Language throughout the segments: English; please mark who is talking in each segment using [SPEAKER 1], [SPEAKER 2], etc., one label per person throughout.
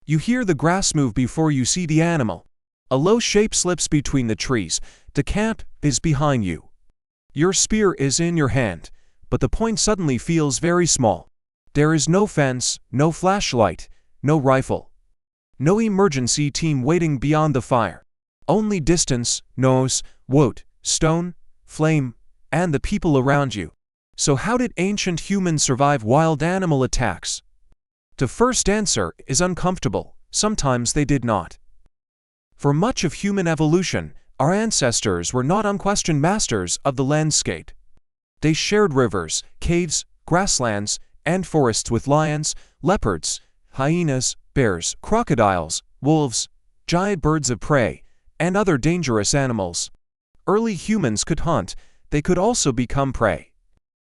[SPEAKER 1] You hear the grass move before you see the animal. A low shape slips between the trees. The camp is behind you. Your spear is in your hand, but the point suddenly feels very small. There is no fence, no flashlight, no rifle. No emergency team waiting beyond the fire. Only distance, nose, wood, stone, flame, and the people around you. So how did ancient humans survive wild animal attacks? The first answer is uncomfortable. Sometimes they did not. For much of human evolution, our ancestors were not unquestioned masters of the landscape. They shared rivers, caves, grasslands, and forests with lions, leopards, hyenas, bears, crocodiles, wolves, giant birds of prey, and other dangerous animals. Early humans could hunt. They could also become prey.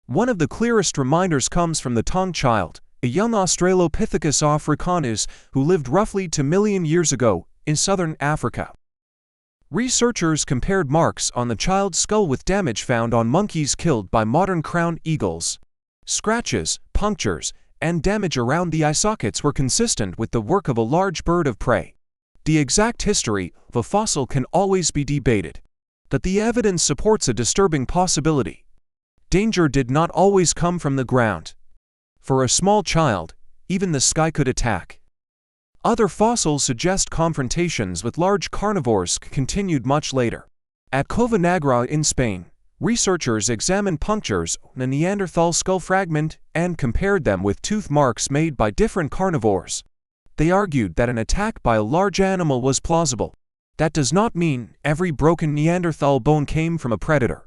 [SPEAKER 1] One of the clearest reminders comes from the Taung child, a young Australopithecus africanus who lived roughly 2 million years ago in southern Africa. Researchers compared marks on the child's skull with damage found on monkeys killed by modern crowned eagles. Scratches, punctures, and damage around the eye sockets were consistent with the work of a large bird of prey. The exact history of a fossil can always be debated, but the evidence supports a disturbing possibility. Danger did not always come from the ground. For a small child, even the sky could attack. Other fossils suggest confrontations with large carnivores continued much later. At Cova Negra in Spain, researchers examined punctures on a Neanderthal skull fragment and compared them with tooth marks made by different carnivores. They argued that an attack by a large animal was plausible. That does not mean every broken Neanderthal bone came from a predator.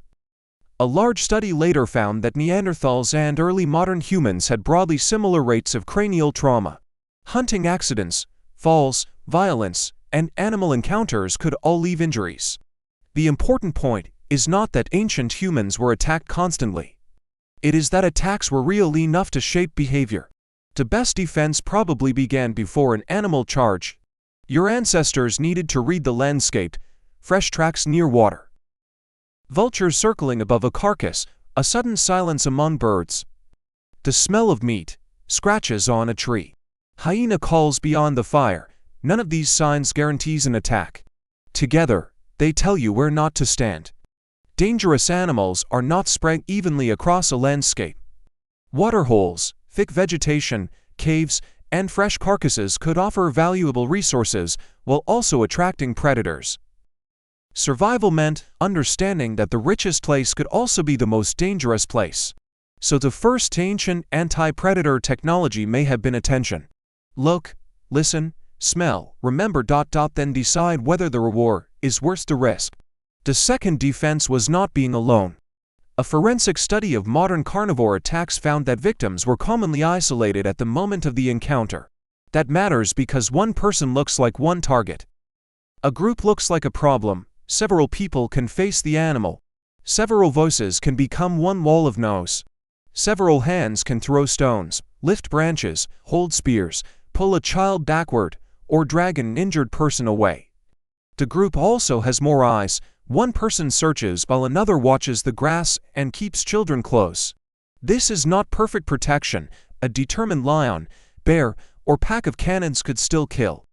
[SPEAKER 1] A large study later found that Neanderthals and early modern humans had broadly similar rates of cranial trauma. Hunting accidents, falls, violence, and animal encounters could all leave injuries. The important point is not that ancient humans were attacked constantly. It is that attacks were real enough to shape behavior. The best defense probably began before an animal charge. Your ancestors needed to read the landscape, fresh tracks near water. Vultures circling above a carcass, a sudden silence among birds. The smell of meat, scratches on a tree. Hyena calls beyond the fire. None of these signs guarantees an attack. Together, they tell you where not to stand. Dangerous animals are not spread evenly across a landscape. Waterholes, thick vegetation, caves, and fresh carcasses could offer valuable resources while also attracting predators. Survival meant understanding that the richest place could also be the most dangerous place. So the first ancient anti-predator technology may have been attention. Look, listen, smell, remember, then decide whether the reward is worth the risk. The second defense was not being alone. A forensic study of modern carnivore attacks found that victims were commonly isolated at the moment of the encounter. That matters because one person looks like one target. A group looks like a problem. Several people can face the animal. Several voices can become one wall of noise. Several hands can throw stones, lift branches, hold spears, pull a child backward, or drag an injured person away. The group also has more eyes. One person searches while another watches the grass and keeps children close. This is not perfect protection. A determined lion, bear, or pack of canids could still kill.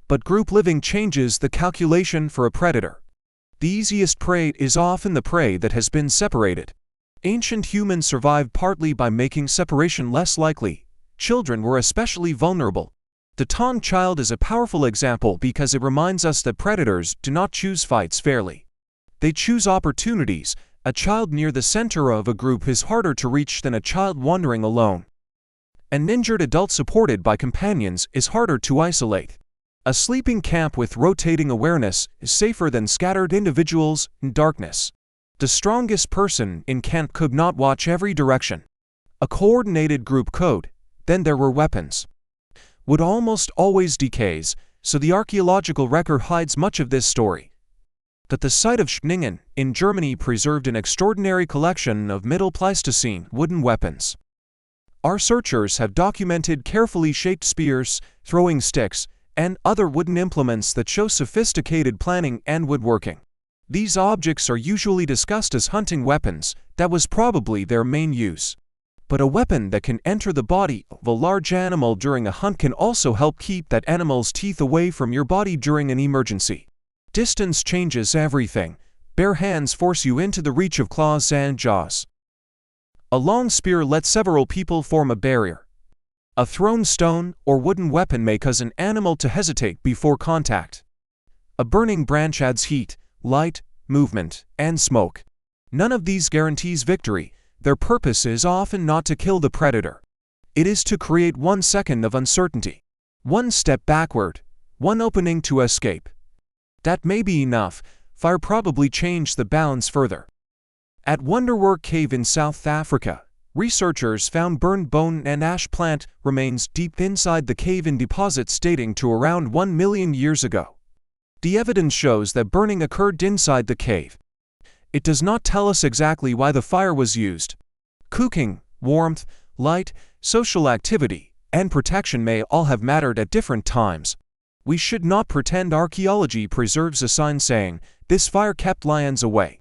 [SPEAKER 1] But group living changes the calculation for a predator. The easiest prey is often the prey that has been separated. Ancient humans survived partly by making separation less likely. Children were especially vulnerable. The Taung child is a powerful example because it reminds us that predators do not choose fights fairly. They choose opportunities. A child near the center of a group is harder to reach than a child wandering alone. An injured adult supported by companions is harder to isolate. A sleeping camp with rotating awareness is safer than scattered individuals in darkness. The strongest person in camp could not watch every direction. A coordinated group could. Then there were weapons. Wood almost always decays, so the archaeological record hides much of this story. But the site of Schöningen in Germany preserved an extraordinary collection of Middle Pleistocene wooden weapons. Our researchers have documented carefully shaped spears, throwing sticks, and other wooden implements that show sophisticated planning and woodworking. These objects are usually discussed as hunting weapons. That was probably their main use. But a weapon that can enter the body of a large animal during a hunt can also help keep that animal's teeth away from your body during an emergency. Distance changes everything. Bare hands force you into the reach of claws and jaws. A long spear lets several people form a barrier. A thrown stone or wooden weapon may cause an animal to hesitate before contact. A burning branch adds heat, light, movement, and smoke. None of these guarantees victory. Their purpose is often not to kill the predator. It is to create 1 second of uncertainty. 1 step backward, 1 opening to escape. That may be enough. Fire probably changed the balance further. At Wonderwerk Cave in South Africa, researchers found burned bone and ash plant remains deep inside the cave in deposits dating to around 1 million years ago. The evidence shows that burning occurred inside the cave. It does not tell us exactly why the fire was used. Cooking, warmth, light, social activity, and protection may all have mattered at different times. We should not pretend archaeology preserves a sign saying, "This fire kept lions away."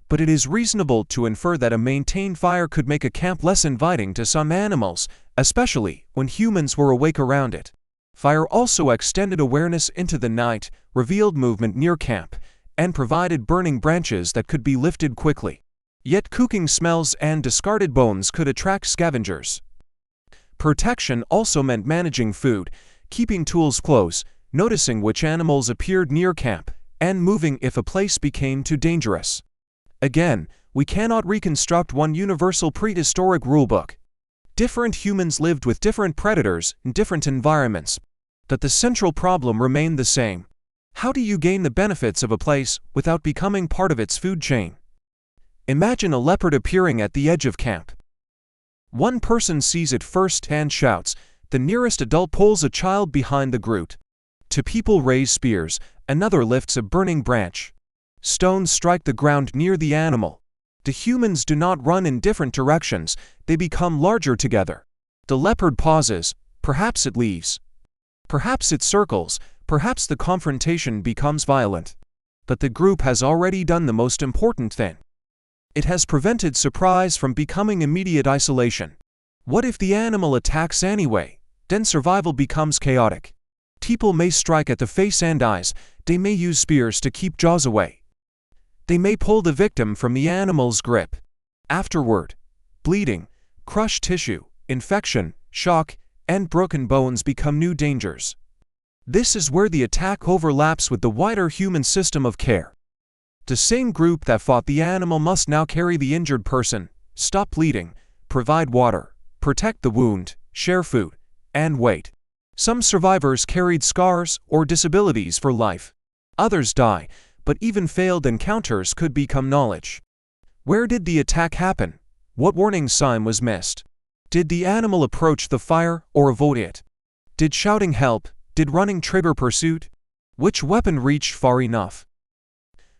[SPEAKER 1] But it is reasonable to infer that a maintained fire could make a camp less inviting to some animals, especially when humans were awake around it. Fire also extended awareness into the night, revealed movement near camp, and provided burning branches that could be lifted quickly. Yet cooking smells and discarded bones could attract scavengers. Protection also meant managing food, keeping tools close, noticing which animals appeared near camp, and moving if a place became too dangerous. Again, we cannot reconstruct one universal prehistoric rulebook. Different humans lived with different predators in different environments, but the central problem remained the same. How do you gain the benefits of a place without becoming part of its food chain? Imagine a leopard appearing at the edge of camp. One person sees it first and shouts. The nearest adult pulls a child behind the group. Two people raise spears, another lifts a burning branch. Stones strike the ground near the animal. The humans do not run in different directions, they become larger together. The leopard pauses, perhaps it leaves. Perhaps it circles, perhaps the confrontation becomes violent. But the group has already done the most important thing. It has prevented surprise from becoming immediate isolation. What if the animal attacks anyway? Then survival becomes chaotic. People may strike at the face and eyes, they may use spears to keep jaws away. They may pull the victim from the animal's grip. Afterward, bleeding, crushed tissue, infection, shock, and broken bones become new dangers. This is where the attack overlaps with the wider human system of care. The same group that fought the animal must now carry the injured person, stop bleeding, provide water, protect the wound, share food, and wait. Some survivors carried scars or disabilities for life. Others die, but even failed encounters could become knowledge. Where did the attack happen? What warning sign was missed? Did the animal approach the fire or avoid it? Did shouting help? Did running trigger pursuit? Which weapon reached far enough?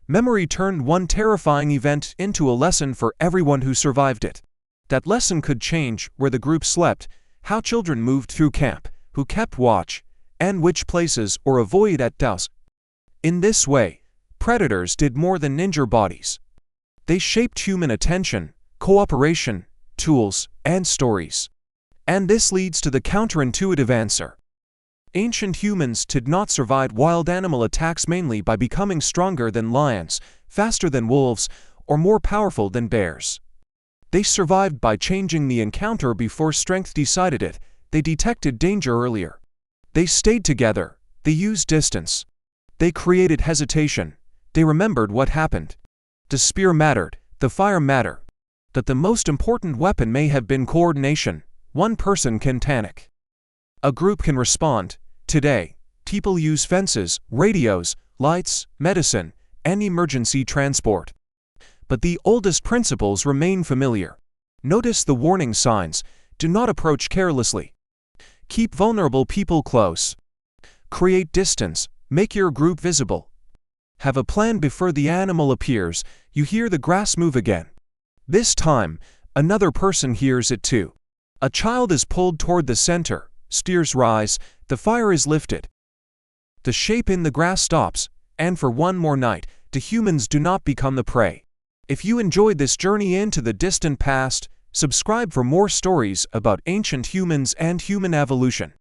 [SPEAKER 1] Memory turned one terrifying event into a lesson for everyone who survived it. That lesson could change where the group slept, how children moved through camp, who kept watch, and which places or avoided at dusk. In this way, predators did more than injure bodies. They shaped human attention, cooperation, tools, and stories. And this leads to the counterintuitive answer. Ancient humans did not survive wild animal attacks mainly by becoming stronger than lions, faster than wolves, or more powerful than bears. They survived by changing the encounter before strength decided it. They detected danger earlier. They stayed together. They used distance. They created hesitation. They remembered what happened. The spear mattered. The fire mattered. But the most important weapon may have been coordination. One person can panic. A group can respond. Today, people use fences, radios, lights, medicine, and emergency transport. But the oldest principles remain familiar. Notice the warning signs. Do not approach carelessly. Keep vulnerable people close. Create distance. Make your group visible. Have a plan before the animal appears. You hear the grass move again. This time, another person hears it too. A child is pulled toward the center. Steers rise. The fire is lifted. The shape in the grass stops, and for one more night, the humans do not become the prey. If you enjoyed this journey into the distant past, Subscribe for more stories about ancient humans and human evolution.